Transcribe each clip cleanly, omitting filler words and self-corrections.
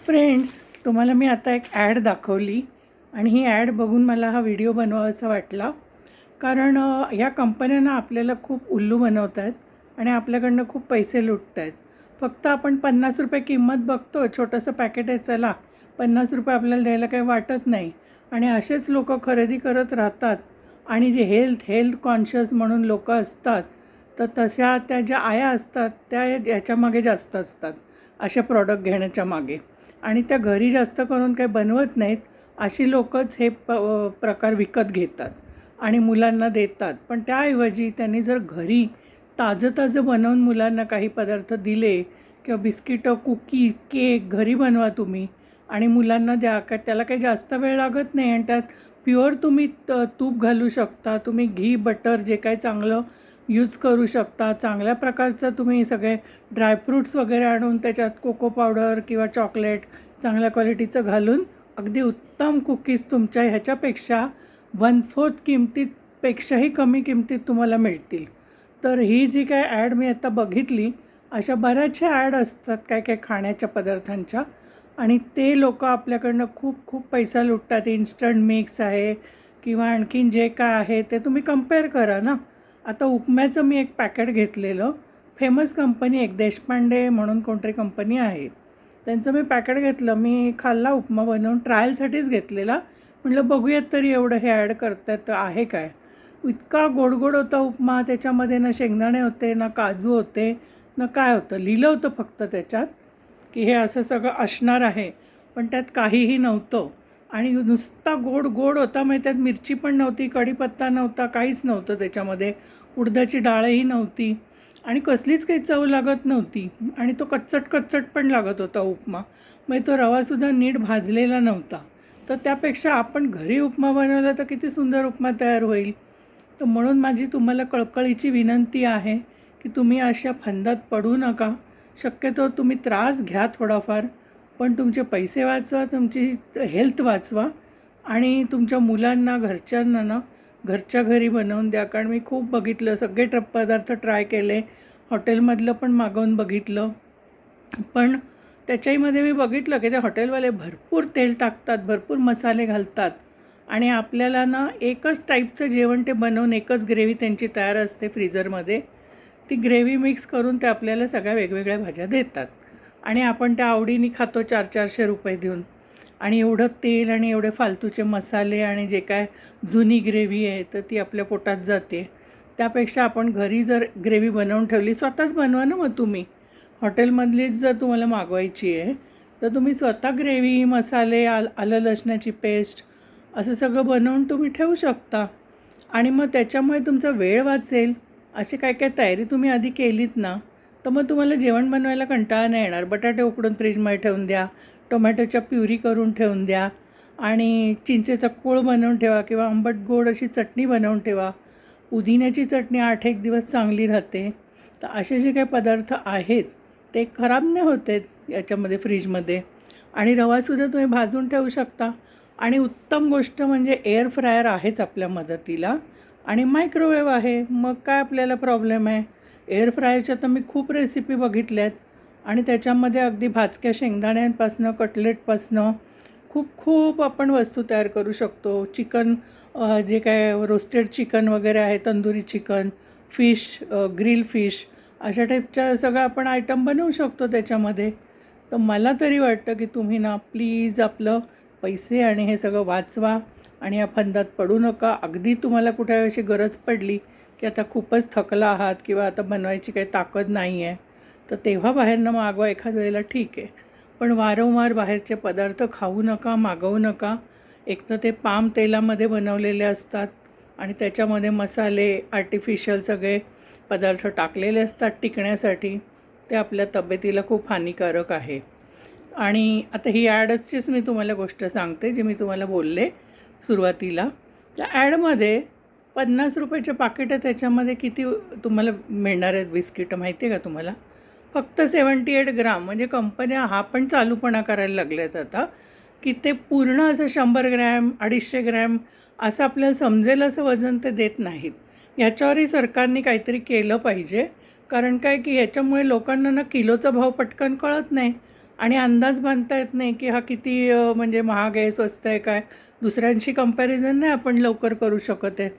Friends, तुम्हाला मी आता एक ॲड दाखवली आणि ही ॲड बघून मला हा व्हिडिओ बनवावासा वाटला. कारण या कंपन्यांना आपल्याला खूप उल्लू बनवत आहेत आणि आपल्याकडनं खूप पैसे लुटत आहेत. फक्त आपण 50 रुपये किंमत बघतो, छोटंसं पॅकेट आहे, चला 50 रुपये आपल्याला द्यायला काही वाटत नाही आणि असेच लोक खरेदी करत राहतात. आणि जे हेल्थ कॉन्शियस म्हणून लोक असतात, तर तशा त्या ज्या आया असतात त्या याच्यामागे जास्त असतात, असे प्रॉडक्ट घेण्याच्या मागे. आणि त्या घरी जास्त करून काही बनवत नाहीत, अशी लोकच हे प्रकार विकत घेतात आणि मुलांना देतात. पण त्याऐवजी त्यांनी जर घरी ताजं बनवून मुलांना काही पदार्थ दिले किंवा बिस्किटं, कुकी, केक घरी बनवा तुम्ही आणि मुलांना द्या, का त्याला काही जास्त वेळ लागत नाही आणि त्यात प्युअर तुम्ही तूप घालू शकता, तुम्ही घी, बटर जे काही चांगलं यूज करू शकता. चांगल्या प्रकारचं तुम्ही सगळे ड्रायफ्रूट्स वगैरे आणून त्याच्यात कोको पावडर किंवा चॉकलेट चांगल्या क्वालिटीचं घालून अगदी उत्तम कुकीज तुमच्या ह्याच्यापेक्षा 1/4 किमतीपेक्षाही कमी किमतीत तुम्हाला मिळतील. तर ही जी काय ॲड मी आता बघितली, अशा बऱ्याचशा ॲड असतात काय काय खाण्याच्या पदार्थांच्या, आणि ते लोक आपल्याकडनं खूप खूप पैसा लुटतात. इन्स्टंट मिक्स आहे किंवा आणखीन जे काय आहे ते तुम्ही कंपेअर करा ना. आता उपम्याचं मी एक पॅकेट घेतलेलं, फेमस कंपनी एक देशपांडे म्हणून कोणतरी कंपनी आहे, त्यांचं मी पॅकेट घेतलं. मी खाल्ला उपमा बनवून, ट्रायलसाठीच घेतलेला. म्हटलं बघूयात तरी एवढं हे ॲड करतात तर आहे काय. इतका गोड होता उपमा, त्याच्यामध्ये ना शेंगदाणे होते, ना काजू होते, ना काय होतं. लिहिलं होतं फक्त त्याच्यात की हे असं सगळं असणार आहे, पण त्यात काहीही नव्हतं. आणि नुसता गोड होता. मग त्यात मिरची पण नव्हती, कढीपत्ता नव्हता, काहीच नव्हतं त्याच्यामध्ये, उडदाची डाळही नव्हती आणि कसलीच काही चव लागत नव्हती. आणि तो कच्चट पण लागत होता उपमा. मग तो रवासुद्धा नीट भाजलेला नव्हता. तर त्यापेक्षा आपण घरी उपमा बनवला तर किती सुंदर उपमा तयार होईल. तर म्हणून माझी तुम्हाला कळकळीची विनंती आहे की तुम्ही अशा फंदात पडू नका. शक्यतो तुम्ही त्रास घ्या थोडाफार, पण तुमचे पैसे वाचवा, तुमची हेल्थ वाचवा आणि तुमच्या मुलांना, घरच्यांना ना घरच्या घरी बनवून द्या. कारण मी खूप बघितलं, सगळे पदार्थ ट्राय केले, हॉटेलमधलं पण मागवून बघितलं, पण त्याच्याहीमध्ये मी बघितलं की ते हॉटेलवाले भरपूर तेल टाकतात, भरपूर मसाले घालतात आणि आपल्याला ना एकच टाईपचं जेवण ते बनवून, एकच ग्रेव्ही त्यांची तयार असते फ्रीजरमध्ये, ती ग्रेव्ही मिक्स करून ते आपल्याला सगळ्या वेगवेगळ्या भाज्या देतात आणि आपण त्या आवडीने खातो 400-400 रुपये देऊन. आणि एवढं तेल आणि एवढे फालतूचे मसाले आणि जे काय जुनी ग्रेव्ही आहे तर ती आपल्या पोटात जाते. त्यापेक्षा आपण घरी जर ग्रेव्ही बनवून ठेवली, स्वतःच बनवा ना. मग तुम्ही हॉटेलमधलीच जर तुम्हाला मागवायची आहे तर तुम्ही स्वतः ग्रेव्ही, मसाले, आलं लसणाची पेस्ट असं सगळं बनवून तुम्ही ठेवू शकता आणि मग त्याच्यामुळे तुमचा वेळ वाचेल. अशी काय काय तयारी तुम्ही आधी केलीत ना, तर मग तुम्हाला जेवण बनवायला कंटाळा नाही येणार. बटाटे उकडून फ्रीजमध्ये ठेवून द्या, टोमॅटोच्या प्युरी करून ठेवून द्या आणि चिंचेचा कोळ बनवून ठेवा किंवा आंबट गोड अशी चटणी बनवून ठेवा. पुदिन्याची चटणी 8-1 दिवस चांगली राहते. तर असे जे काही पदार्थ आहेत ते खराब नाही होते याच्यामध्ये, फ्रीजमध्ये. आणि रवासुद्धा तुम्ही भाजून ठेवू शकता. आणि उत्तम गोष्ट म्हणजे एअर फ्रायर आहेच आपल्या मदतीला आणि मायक्रोवेव्ह आहे. मग काय आपल्याला प्रॉब्लेम आहे. एअर फ्रायरच्या तर मी खूप रेसिपी बघितल्यात आणि त्याच्यामध्ये अगदी भाजक्या शेंगदाण्यांपासनं, कटलेटपासनं खूप आपण वस्तू तयार करू शकतो. चिकन, जे काय रोस्टेड चिकन वगैरे आहे, tandoori chicken, fish, grill fish, अशा टाईपच्या सगळं आपण आयटम बनवू शकतो त्याच्यामध्ये. तर मला तरी वाटतं की तुम्ही ना प्लीज आपलं पैसे आणि हे सगळं वाचवा आणि या फंदात पडू नका. अगदी तुम्हाला कुठे अशी गरज पडली की आता खूपच थकला आहात किंवा आता बनवायची काही ताकद नाही आहे, तर तेव्हा बाहेरनं मागवा एखाद वेळेला, ठीक आहे. पण वारंवार बाहेरचे पदार्थ खाऊ नका, मागवू नका. एक तर ते पाम तेलामध्ये बनवलेले असतात आणि त्याच्यामध्ये मसाले, आर्टिफिशियल सगळे पदार्थ टाकलेले असतात टिकण्यासाठी. ते आपल्या तब्येतीला खूप हानिकारक आहे. आणि आता ही ॲडचीच मी तुम्हाला गोष्ट सांगते, जी मी तुम्हाला बोलले सुरुवातीला. त्या ॲडमध्ये 50 रुपयाचे पाकिट आहे, त्याच्यामध्ये किती तुम्हाला मिळणार आहेत बिस्किटं माहिती आहे का तुम्हाला? फक्त 78 ग्राम. म्हणजे कंपन्या हा पण चालूपणा करायला लागल्यात आता की ते पूर्ण असं 100 ग्रॅम, 250 ग्रॅम असं आपल्याला समजेल असं वजन ते देत नाहीत. ह्याच्यावरही सरकारने काहीतरी केलं पाहिजे. कारण काय की ह्याच्यामुळे लोकांना ना किलोचा भाव पटकन कळत नाही. आणि अंदाज बांधता येत नाही की हा किती म्हणजे महाग आहे, स्वस्त आहे काय. दुसऱ्यांशी कंपॅरिझन नाही आपण लवकर करू शकत आहे.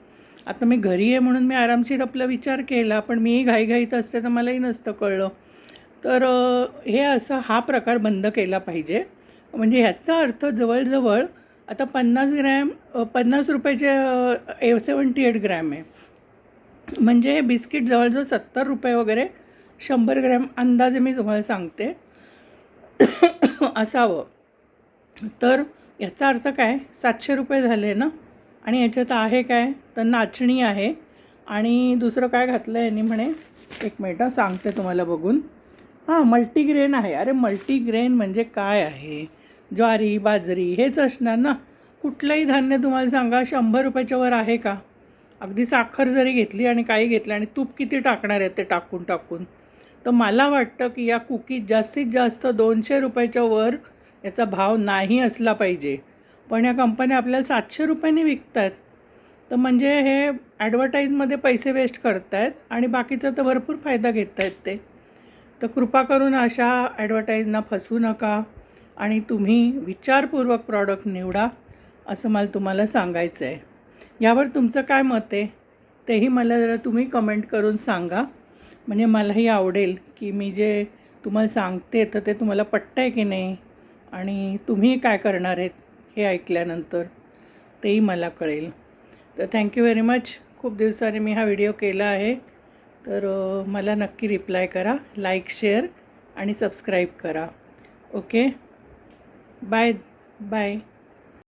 आता मी घरी आहे म्हणून मी आरामशीर आपला विचार केला, पण मीही घाईघाईत असते तर मलाही नसतं कळलं. तर हे असं हा प्रकार बंद केला पाहिजे. म्हणजे ह्याचा अर्थ जवळजवळ आता 50 ग्रॅम 50 रुपयाचे 78 ग्रॅम आहे. म्हणजे हे बिस्किट जवळजवळ 70 रुपये वगैरे 100 ग्रॅम अंदाजे मी तुम्हाला सांगते असावं. तर याचा अर्थ काय, 700 रुपये झाले ना. आणि याच्यात आहे काय, तर नाचणी आहे आणि दुसरं काय घातलं आहे यांनी म्हणे, एक मिनटं सांगते तुम्हाला बघून. हां, मल्टीग्रेन आहे. अरे मल्टीग्रेन म्हणजे काय आहे, ज्वारी बाजरी हेच असणार ना. कुठलंही धान्य तुम्हाला सांगा 100 रुपयाच्या वर आहे का. अगदी साखर जरी घेतली आणि काही घेतलं आणि तूप किती टाकणार आहे ते टाकून टाकून. तर मला वाटतं की या कुकीज जास्तीत जास्त 200 रुपयाच्या वर याचा भाव नाही असला पाहिजे. पण या कंपन्या आपल्याला 700 रुपयांनी विकत आहेत. तर म्हणजे हे ॲडव्हर्टाईजमध्ये पैसे वेस्ट करत आहेत आणि बाकीचा तर भरपूर फायदा घेत आहेत ते. तर कृपा करून अशा ॲडव्हर्टाईजना फसू नका आणि तुम्ही विचारपूर्वक प्रॉडक्ट निवडा, असं मला तुम्हाला सांगायचं आहे. यावर तुमचं काय मत आहे तेही मला जरा तुम्ही कमेंट करून सांगा. म्हणजे मलाही आवडेल की मी जे तुम्हाला सांगते तर ते तुम्हाला पटतं आहे की नाही आणि तुम्ही काय करणार आहेत हे ऐकल्यानंतर तेही मला कळेल. तर थँक्यू व्हेरी मच. खूप दिवसांनी मी हा व्हिडिओ केला आहे. तर मला नक्की रिप्लाय करा, लाईक शेअर आणि सबस्क्राईब करा. Okay, bye bye.